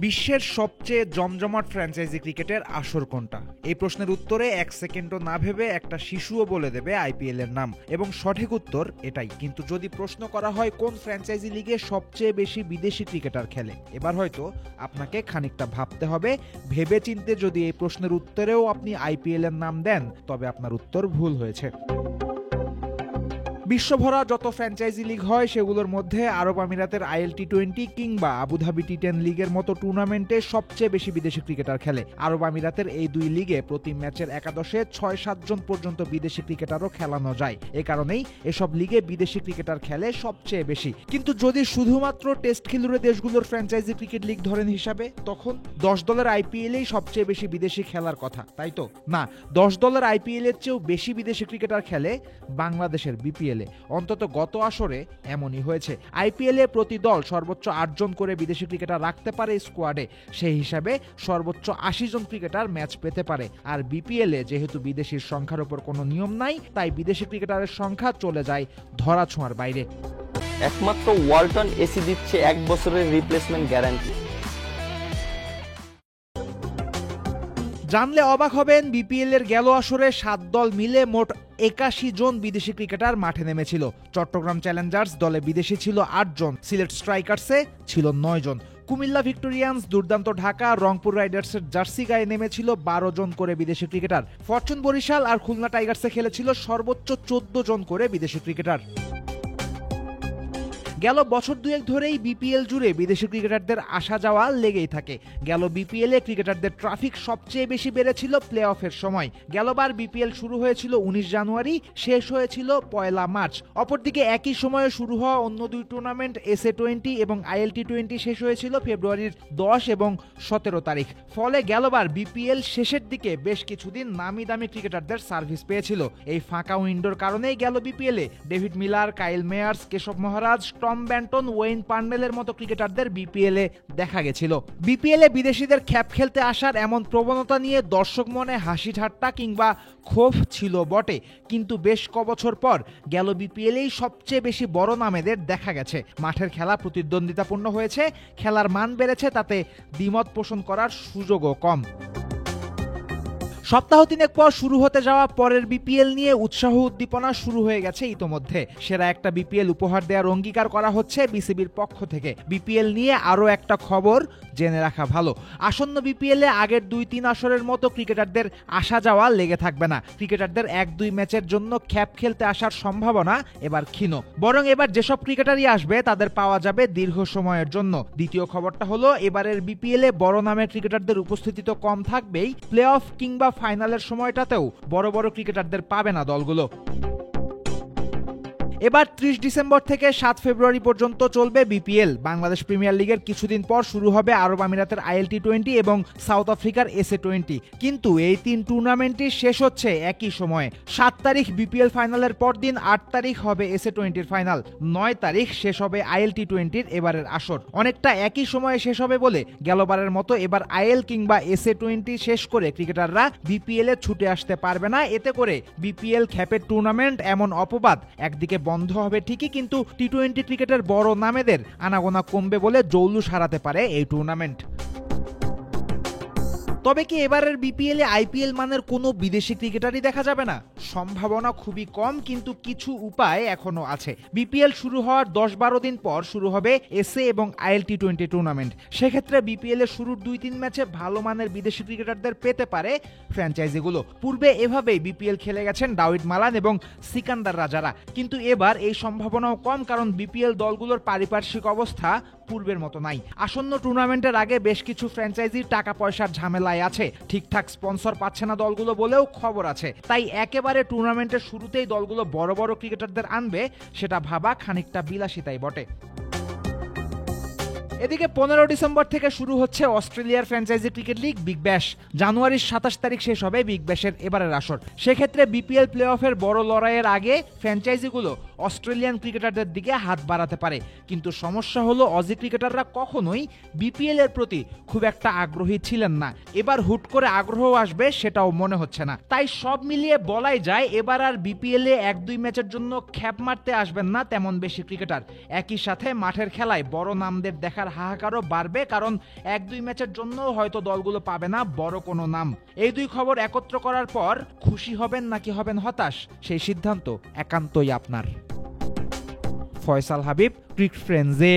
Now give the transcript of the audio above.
বিশ্বের সবচেয়ে জমজমাট ফ্র্যাঞ্চাইজি ক্রিকেটের আসর কোনটা? এই প্রশ্নের উত্তরে এক সেকেন্ডও না ভেবে একটা শিশুও বলে দেবে আইপিএল এর নাম, এবং সঠিক উত্তর এটাই। কিন্তু যদি প্রশ্ন করা হয় কোন ফ্র্যাঞ্চাইজি লিগে সবচেয়ে বেশি বিদেশি ক্রিকেটার খেলে, এবার হয়তো আপনাকে খানিকটা ভাবতে হবে। ভেবে চিনতে যদি এই প্রশ্নের উত্তরেও আপনি আইপিএল এর নাম দেন, তবে আপনার উত্তর ভুল হয়েছে। বিশ্বভরা যত ফ্র্যাঞ্চাইজি লিগ হয় সেগুলোর মধ্যে আরব আমিরাতের আইএল টি20 কিংবা আবুধাবি টি10 লিগের মতো টুর্নামেন্টে সবচেয়ে বেশি বিদেশি ক্রিকেটার খেলে। আরব আমিরাতের এই দুই লিগে প্রতি ম্যাচের একাদশে ৬-৭ জন পর্যন্ত বিদেশি ক্রিকেটারও খেলানো যায়। এ কারণেই এসব লিগে বিদেশি ক্রিকেটার খেলে সবচেয়ে বেশি। কিন্তু যদি শুধুমাত্র টেস্ট খেলুড়ে দেশগুলোর ফ্র্যাঞ্চাইজি ক্রিকেট লিগ ধরেন হিসাবে, তখন 10 দলের আইপিএলেই সবচেয়ে বেশি বিদেশি খেলার কথা, তাই তো? না, 10 দলের আইপিএল এর চেয়েও বেশি বিদেশি ক্রিকেটার খেলে বাংলাদেশের বিপিএল। অন্তত গত আসরে এমনই হয়েছে। আইপিএলে প্রতি দল সর্বোচ্চ 8 জন করে বিদেশি ক্রিকেটার রাখতে পারে স্কোয়াডে। সেই হিসাবে সর্বোচ্চ 80 জন ক্রিকেটার ম্যাচ পেতে পারে। আর বিপিএলে যেহেতু বিদেশির সংখ্যার উপর কোনো নিয়ম নাই, তাই বিদেশি ক্রিকেটারের সংখ্যা চলে যায় ধরাছোঁয়ার বাইরে। একমাত্র ওয়ালটন এসি দিচ্ছে 1 বছরের রিপ্লেসমেন্ট গ্যারান্টি। জানলে অবাক হবেন, বিপিএল এর গেল আসরে 7 দল মিলে মোট 81 জন বিদেশি ক্রিকেটার মাঠে নেমেছিল। চট্টগ্রাম চ্যালেঞ্জার্স দলে বিদেশি ছিল 8 জন, সিলেট স্ট্রাইকার্সে ছিল 9 জন, কুমিল্লা ভিক্টোরিয়ান্স, দুর্দান্ত ঢাকা, রংপুর রাইডার্সের জার্সি গায়ে নেমেছিল 12 জন করে বিদেশি ক্রিকেটার। ফরচুন বরিশাল আর খুলনা টাইগার্সে খেলেছিল সর্বোচ্চ 14 জন করে বিদেশি ক্রিকেটার। গেল বছর দুয়েক ধরেই বিপিএল জুড়ে বিদেশি ক্রিকেটারদের আসা যাওয়া লেগেই থাকে। গেল বিপিএল এ ক্রিকেটারদের ট্রাফিক সবচেয়ে বেশি বেড়েছিল প্লে অফের সময়। গেলবার বিপিএল শুরু হয়েছিল 19 জানুয়ারি, শেষ হয়েছিল 1 মার্চ। অপরদিকে একই সময়ে শুরু হওয়া অন্য দুই টুর্নামেন্ট SA20 এবং আইএল টি20 শেষ হয়েছিল ফেব্রুয়ারির 10 এবং 17 তারিখ। ফলে গেলবার বিপিএল শেষের দিকে বেশ কিছুদিন নামি দামি ক্রিকেটারদের সার্ভিস পেয়েছিল। এই ফাঁকা উইন্ডোর কারণেই গেল বিপিএল এ David Miller, Kyle Mayers, Keshav Maharaj, Tom Banton, Wayne পান্ডেলের মতো ক্রিকেটারদের বিপিএল এ দেখা গেছিল। বিপিএল এ বিদেশিদের খ্যাপ খেলতে আসার এমন প্রবণতা নিয়ে দর্শক মনে হাসি ঠাট্টা কিংবা ক্ষোভ ছিল বটে, কিন্তু বেশ কবছর পর গেল বিপিএল এই সবচেয়ে বেশি বড় নামেদের দেখা গেছে। মাঠের খেলা প্রতিদ্বন্দ্বিতাপূর্ণ হয়েছে, খেলার মান বেড়েছে, তাতে দ্বিমত পোষণ করার সুযোগও কম। সপ্তাহ 3 পর শুরু হতে যাওয়া পরের বিপিএল নিয়ে উৎসাহ উদ্দীপনা শুরু হয়ে গেছে ইতোমধ্যে। সেরা একটা বিপিএল উপহার দেওয়ার অঙ্গীকার করা হচ্ছে বিসিবির পক্ষ থেকে। বিপিএল নিয়ে আরও একটা খবর জেনে রাখা ভালো। আসন্ন বিপিএল এ আগের 2-3 আসরের মতো ক্রিকেটারদের আসা যাওয়া লেগে থাকবে না। ক্রিকেটারদের 1-2 ম্যাচের জন্য খ্যাপ খেলতে আসার সম্ভাবনা এবার ক্ষীণ। বরং এবার যেসব ক্রিকেটারই আসবে তাদের পাওয়া যাবে দীর্ঘ সময়ের জন্য। দ্বিতীয় খবরটা হলো, এবারের বিপিএল এ বড় নামের ক্রিকেটারদের উপস্থিতি তো কম থাকবেই, প্লে অফ কিংবা ফাইনালের সময়টাতেও বড় বড় ক্রিকেটারদের পাবে না দলগুলো। এবার 30 ডিসেম্বর থেকে 7 ফেব্রুয়ারি পর্যন্ত চলবে বিপিএল। বাংলাদেশ প্রিমিয়ার লিগের কিছুদিন পর শুরু হবে আরব আমিরাতের আইএল টি20 এবং সাউথ আফ্রিকার SA20। কিন্তু এই 3 টুর্নামেন্টই শেষ হচ্ছে একই সময়ে। 7 তারিখ বিপিএল ফাইনালের পর দিন 8 তারিখ হবে SA20-র ফাইনাল, 9 তারিখ শেষ হবে আইএল টি20-র এবারের আসর। অনেকটা একই সময়ে শেষ হবে বলে গেলবারের মতো এবার আইএল কিংবা SA20 শেষ করে ক্রিকেটাররা বিপিএল এ ছুটে আসতে পারবে না। এতে করে বিপিএল খ্যাপের টুর্নামেন্ট এমন অপবাদ একদিকে বন্ধ হবে ঠিকই, কিন্তু টি20 ক্রিকেটের বড় নামেদের আনাগোনা কমবে বলে জৌলুস হারাতে পারে এই টুর্নামেন্ট। তবে কি এবারের বিপিএল এ আইপিএল মানের কোনো বিদেশি ক্রিকেটারই দেখা যাবে না? সম্ভাবনা খুবই কম, কিন্তু কিছু উপায় এখনো আছে। বিপিএল শুরু হওয়ার 10-12 দিন পর শুরু হবে এসএ এবং আইএল টি20 টুর্নামেন্ট। সেক্ষেত্রে বিপিএল এর শুরুর 2-3 ম্যাচে ভালো মানের বিদেশি ক্রিকেটারদের পেতে পারে ফ্র্যাঞ্চাইজিগুলো। পূর্বে এভাবেই বিপিএল খেলে গেছেন দাউদ মালান এবং সিকান্দার রাজারা, কিন্তু এবার এই সম্ভাবনাও কম, কারণ বিপিএল দলগুলোর পারিপার্শ্বিক অবস্থা পূর্বের মতো নাই। আসন্ন টুর্নামেন্টের আগে বেশ কিছু ফ্র্যাঞ্চাইজির টাকা পয়সার ঝামেলায় আছে, ঠিকঠাক স্পন্সর পাচ্ছে না দলগুলো বলেও খবর আছে। তাই একেবারে টুর্নামেন্টের শুরুতেই দলগুলো বড় বড় ক্রিকেটারদের আনবে, সেটা ভাবা খানিকটা বিলাসিতাই বটে। এদিকে 15 ডিসেম্বর থেকে শুরু হচ্ছে অস্ট্রেলিয়ার franchise cricket league Big Bash. জানুয়ারির 27 তারিখ শেষ হবে বিগ ব্যাশের এবারের আসর। সেক্ষেত্রে বিপিএল প্লে অফের বড় লড়াইয়ের আগে ফ্র্যাঞ্চাইজিগুলো অস্ট্রেলিয়ান ক্রিকেটারদের দিকে হাত বাড়াতে পারে। কিন্তু সমস্যা হলো অজি ক্রিকেটাররা কখনোই বিপিএল এর প্রতি খুব একটা আগ্রহী ছিলেন না। এবার হুট করে আগ্রহ আসবে সেটাও মনে হচ্ছে না। তাই সব মিলিয়ে বলাই যায় এবার আর বিপিএল এ 1-2 ম্যাচের জন্য খ্যাপ মারতে আসবেন না তেমন বেশি ক্রিকেটার। একই সাথে মাঠের খেলায় বড় নামদের দেখার হাহাকারও বাড়বে, কারণ 1-2 ম্যাচের জন্য হয়তো দলগুলো পাবে না বড় কোনো নাম। এই দুই খবর একত্র করার পর খুশি হবেন নাকি হবেন হতাশ, সেই সিদ্ধান্ত একান্তই আপনার। ফয়সাল হাবিব, ক্রিক ফ্রেন্ডসে।